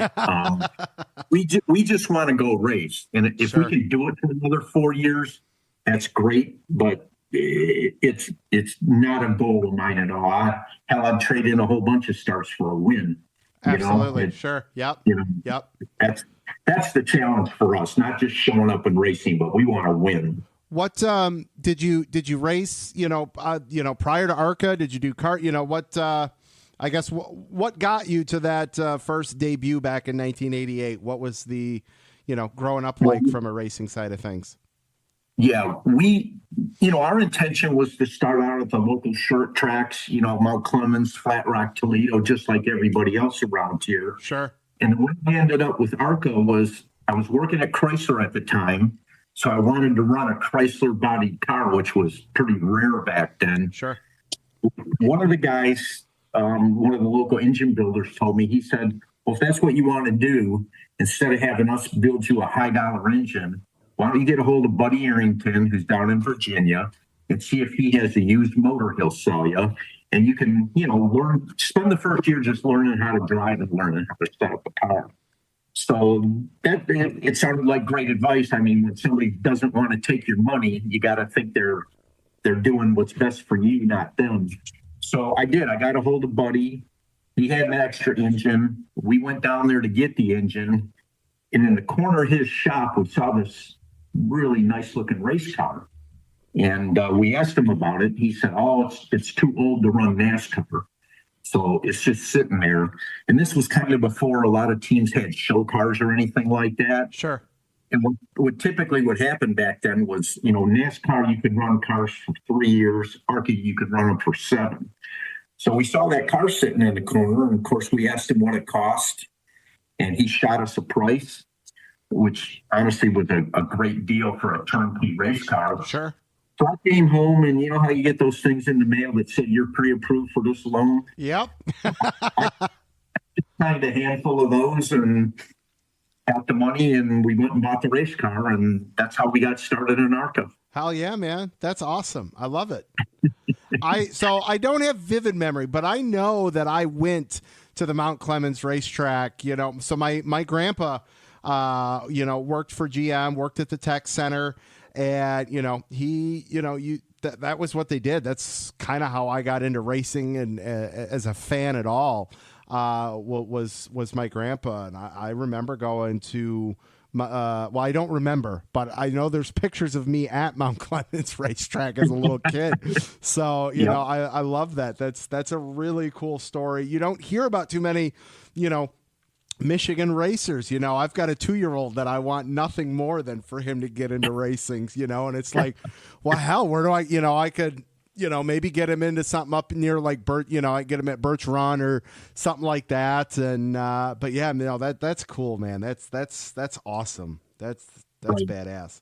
We just want to go race. And if Sure. we can do it for another 4 years, that's great. But it's not a goal of mine at all. Hell, I'd trade in a whole bunch of starts for a win. Absolutely. Sure. Yep. Yep. That's the challenge for us, not just showing up and racing, but we want to win. What did you race, prior to ARCA? Did you do kart? I guess what got you to that first debut back in 1988? What was the, growing up like from a racing side of things? Yeah, our intention was to start out at the local short tracks, Mount Clemens, Flat Rock, Toledo, just like everybody else around here. Sure. And the way I ended up with ARCA was I was working at Chrysler at the time. So I wanted to run a Chrysler bodied car, which was pretty rare back then. Sure. One of the guys, one of the local engine builders told me, he said, well, if that's what you want to do, instead of having us build you a high dollar engine, why don't you get a hold of Buddy Arrington, who's down in Virginia, and see if he has a used motor he'll sell you. And you can, spend the first year just learning how to drive and learning how to set up a car. So it sounded like great advice. I mean, when somebody doesn't want to take your money, you got to think they're doing what's best for you, not them. So I did. I got a hold of Buddy. He had an extra engine. We went down there to get the engine. And in the corner of his shop, we saw this really nice looking race car. And we asked him about it. He said, oh, it's too old to run NASCAR. So it's just sitting there. And this was kind of before a lot of teams had show cars or anything like that. Sure. And what typically would happen back then was, NASCAR, you could run cars for 3 years. ARCA, you could run them for 7. So we saw that car sitting in the corner. And of course, we asked him what it cost. And he shot us a price, which honestly was a great deal for a turnkey race car. Sure. So I came home, and you know how you get those things in the mail that said you're pre-approved for this loan? Yep. I signed a handful of those and got the money, and we went and bought the race car, and that's how we got started in ARCA. Hell yeah, man. That's awesome. I love it. I don't have vivid memory, but I know that I went to the Mount Clemens racetrack, so my grandpa, worked for GM, worked at the tech center. And, that was what they did. That's kind of how I got into racing and as a fan at all, was my grandpa. And I remember going to, I don't remember, but I know there's pictures of me at Mount Clemens racetrack as a little kid. So, I love that. That's a really cool story. You don't hear about too many, Michigan racers. I've got a 2-year-old that I want nothing more than for him to get into racing, and it's like, well, hell, where do I could, maybe get him into something up near like I get him at Birch Run or something like that. And, but yeah, that's cool, man. That's awesome. That's Right. badass.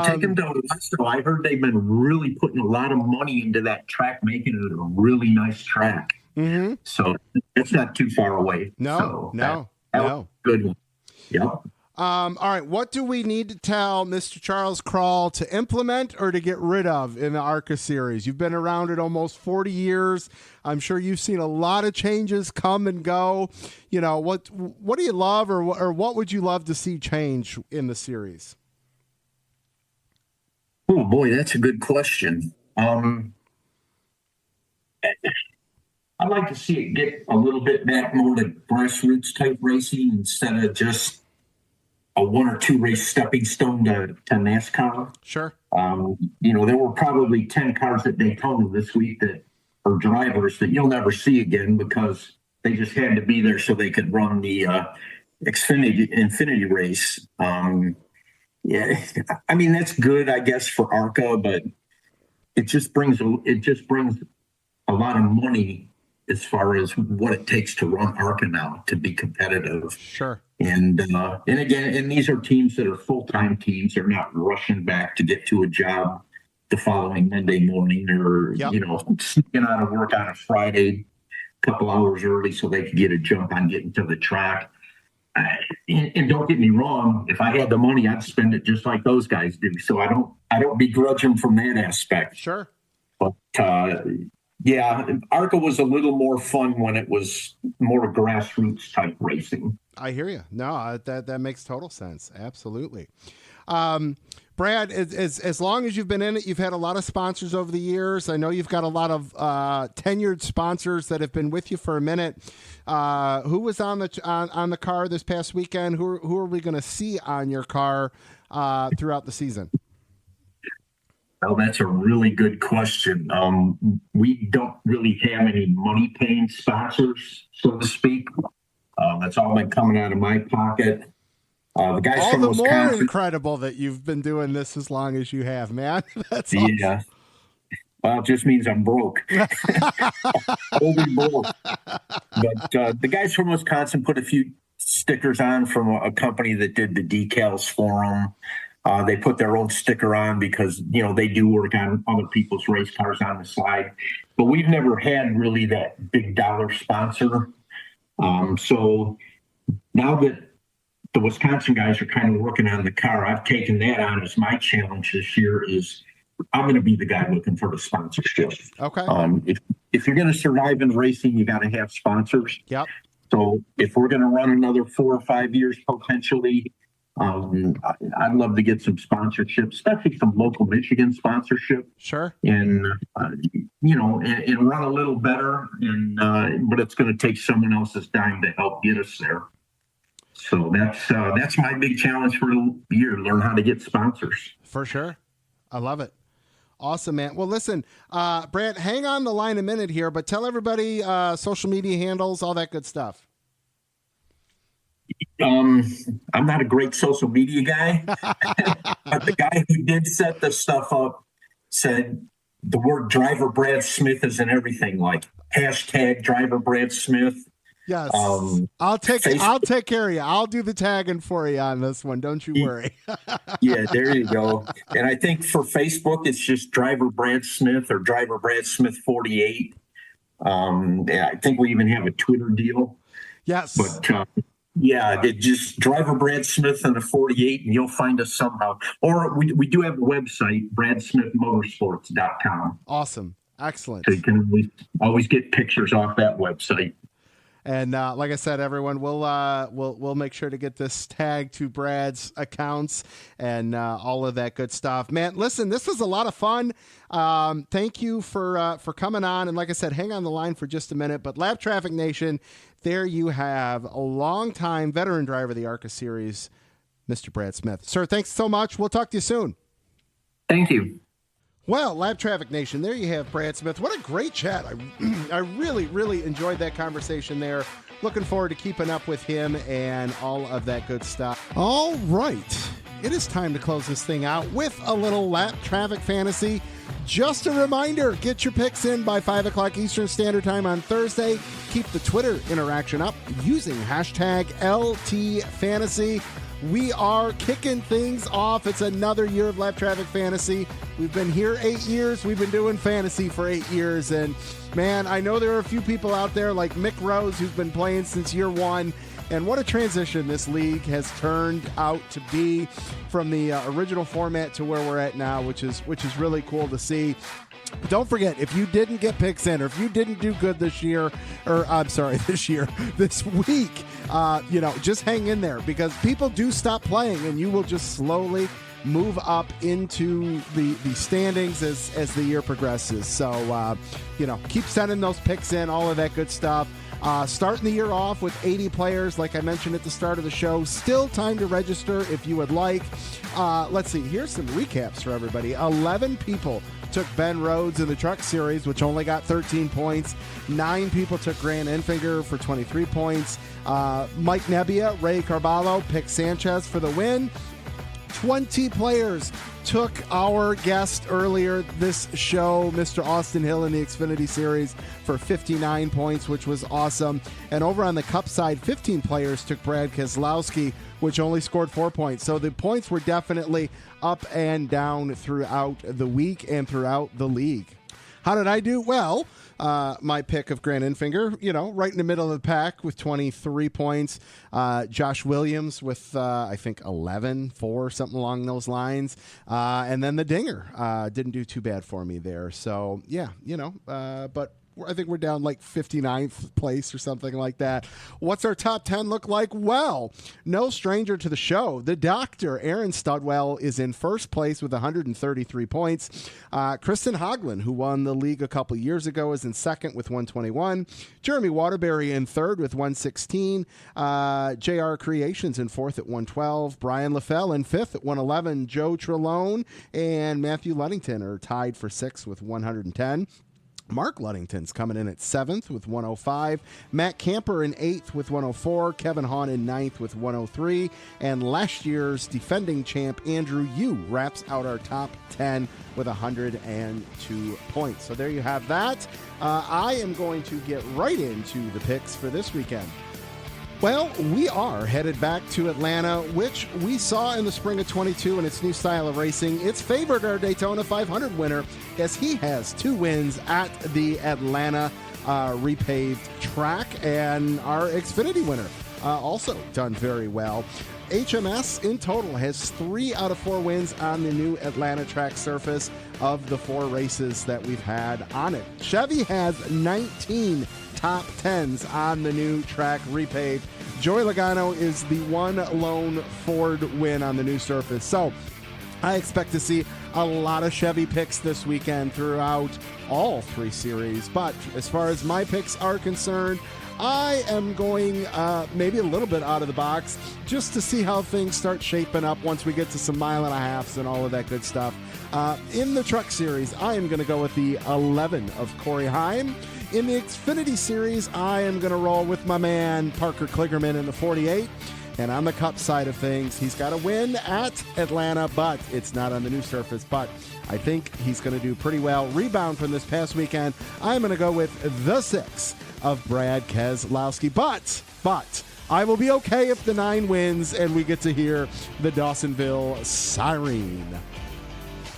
Take him to Alaska. I heard they've been really putting a lot of money into that track, making it a really nice track. Mm-hmm. So it's not too far away. No. That was a good one. Yep. All right. What do we need to tell Mr. Charles Kral to implement or to get rid of in the ARCA series? You've been around it almost 40 years. I'm sure you've seen a lot of changes come and go. What do you love or what would you love to see change in the series? Oh boy, that's a good question. I'd like to see it get a little bit back more to grassroots type racing instead of just a 1 or 2 race stepping stone to NASCAR. Sure. There were probably 10 cars at Daytona this week that are drivers that you'll never see again because they just had to be there so they could run the Infinity race. Yeah, I mean, that's good, I guess, for ARCA, but it just brings a lot of money as far as what it takes to run ARCA now to be competitive. Sure. And again, these are teams that are full-time teams. They're not rushing back to get to a job the following Monday morning or, sneaking out of work on a Friday a couple hours early so they could get a jump on getting to the track. And don't get me wrong, if I had the money, I'd spend it just like those guys do. So I don't begrudge them from that aspect. Sure. But Yeah, ARCA was a little more fun when it was more grassroots type racing. I hear you. No, that makes total sense. Absolutely. Brad, as long as you've been in it, you've had a lot of sponsors over the years. I know you've got a lot of tenured sponsors that have been with you for a minute. Who was on the car this past weekend? Who are we going to see on your car throughout the season? Well, that's a really good question. We don't really have any money-paying sponsors, so to speak. That's all been coming out of my pocket. The guys all from the Wisconsin. more incredible that you've been doing this as long as you have, man. That's awesome. Yeah. Well, it just means I'm broke. Only broke. But the guys from Wisconsin put a few stickers on from a company that did the decals for them. They put their own sticker on because, they do work on other people's race cars on the side. But we've never had really that big dollar sponsor. So now that the Wisconsin guys are kind of working on the car, I've taken that on as my challenge this year is I'm going to be the guy looking for the sponsorship. Okay. If you're going to survive in racing, you got to have sponsors. Yep. So if we're going to run another 4 or 5 years potentially, I'd love to get some sponsorship, especially some local Michigan sponsorship. Sure. And and run a little better. But it's going to take someone else's dime to help get us there. So that's my big challenge for the year: learn how to get sponsors. For sure. I love it. Awesome, man. Well, listen, Brad, hang on the line a minute here, but tell everybody social media handles, all that good stuff. I'm not a great social media guy, but the guy who did set this stuff up said the word driver Brad Smith is in everything, like hashtag driver Brad Smith. Yes. I'll take care of you. I'll do the tagging for you on this one. Don't you worry. Yeah, there you go. And I think for Facebook, it's just driver Brad Smith or driver Brad Smith 48. I think we even have a Twitter deal. Yes. But it just driver Brad Smith and a 48 and you'll find us somehow. Or we do have a website, bradsmithmotorsports.com. Awesome. Excellent. So you can always get pictures off that website. And like I said, everyone, we'll make sure to get this tag to Brad's accounts and all of that good stuff. Man, listen, this was a lot of fun. Thank you for coming on. And like I said, hang on the line for just a minute. But Lap Traffic Nation, there you have a longtime veteran driver of the ARCA series, Mr. Brad Smith. Sir, thanks so much. We'll talk to you soon. Thank you. Well, Lab Traffic Nation, there you have Brad Smith. What a great chat. I really, really enjoyed that conversation there. Looking forward to keeping up with him and all of that good stuff. All right. It is time to close this thing out with a little Lap Traffic Fantasy. Just a reminder, get your picks in by 5 o'clock Eastern Standard Time on Thursday. Keep the Twitter interaction up using hashtag LTFantasy. We are kicking things off. It's another year of Lap Traffic Fantasy. We've been here 8 years. We've been doing fantasy for 8 years. And, man, I know there are a few people out there like Mick Rose who's been playing since year 1. And what a transition this league has turned out to be from the original format to where we're at now, which is really cool to see. Don't forget, if you didn't get picks in or if you didn't do good this week, just hang in there because people do stop playing and you will just slowly move up into the standings as the year progresses. So, keep sending those picks in, all of that good stuff. Starting the year off with 80 players, like I mentioned at the start of the show. Still time to register if you would like. Let's see. Here's some recaps for everybody. 11 people took Ben Rhodes in the Truck Series, which only got 13 points. 9 people took Grant Enfinger for 23 points. Mike Nebbia, Ray Carballo picked Sanchez for the win. 20 players took our guest earlier this show, Mr. Austin Hill in the Xfinity Series for 59 points, which was awesome. And over on the Cup side, 15 players took Brad Keselowski, which only scored 4 points. So the points were definitely up and down throughout the week and throughout the league. How did I do? Well, my pick of Grant Enfinger, right in the middle of the pack with 23 points. Josh Williams with, I think, 11, 4, something along those lines. And then the Dinger didn't do too bad for me there. So, yeah, but I think we're down like 59th place or something like that. What's our top 10 look like? Well, no stranger to the show. The doctor, Aaron Studwell, is in first place with 133 points. Kristen Hoagland, who won the league a couple years ago, is in second with 121. Jeremy Waterbury in third with 116. JR Creations in fourth at 112. Brian LaFell in fifth at 111. Joe Trelone and Matthew Ludington are tied for sixth with 110. Mark Ludington's coming in at 7th with 105. Matt Camper in 8th with 104. Kevin Hahn in 9th with 103. And last year's defending champ Andrew Yu wraps out our top 10 with 102 points. So there you have that. I am going to get right into the picks for this weekend. Well, we are headed back to Atlanta, which we saw in the spring of 22 in its new style of racing. It's favored our Daytona 500 winner as he has 2 wins at the Atlanta repaved track, and our Xfinity winner also done very well. HMS in total has 3 out of 4 wins on the new Atlanta track surface of the 4 races that we've had on it. Chevy has 19 top 10s on the new track repaved. Joey Logano is the one lone Ford win on the new surface. So I expect to see a lot of Chevy picks this weekend throughout all 3 series. But as far as my picks are concerned, I am going maybe a little bit out of the box just to see how things start shaping up once we get to some mile and a halves and all of that good stuff. In the truck series, I am going to go with the 11 of Corey Heim. In the Xfinity series, I am going to roll with my man Parker Kligerman in the 48. And on the Cup side of things, he's got a win at Atlanta, but it's not on the new surface. But I think he's going to do pretty well. Rebound from this past weekend, I'm going to go with the 6 of Brad Keselowski. But I will be okay if the 9 wins and we get to hear the Dawsonville siren.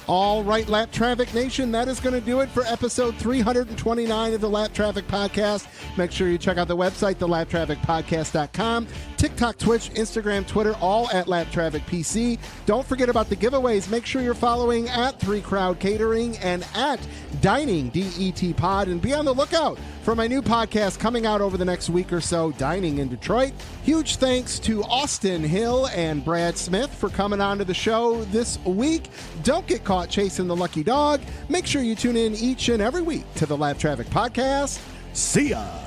All right, Lap Traffic Nation, that is going to do it for episode 329 of the Lap Traffic Podcast. Make sure you check out the website, thelaptrafficpodcast.com. TikTok, Twitch, Instagram, Twitter, all at Lap Traffic PC. Don't forget about the giveaways. Make sure you're following at 3 Crowd Catering and at Dining, DET Pod. And be on the lookout for my new podcast coming out over the next week or so, Dining in Detroit. Huge thanks to Austin Hill and Brad Smith for coming on to the show this week. Don't get caught chasing the lucky dog. Make sure you tune in each and every week to the Lap Traffic Podcast. See ya.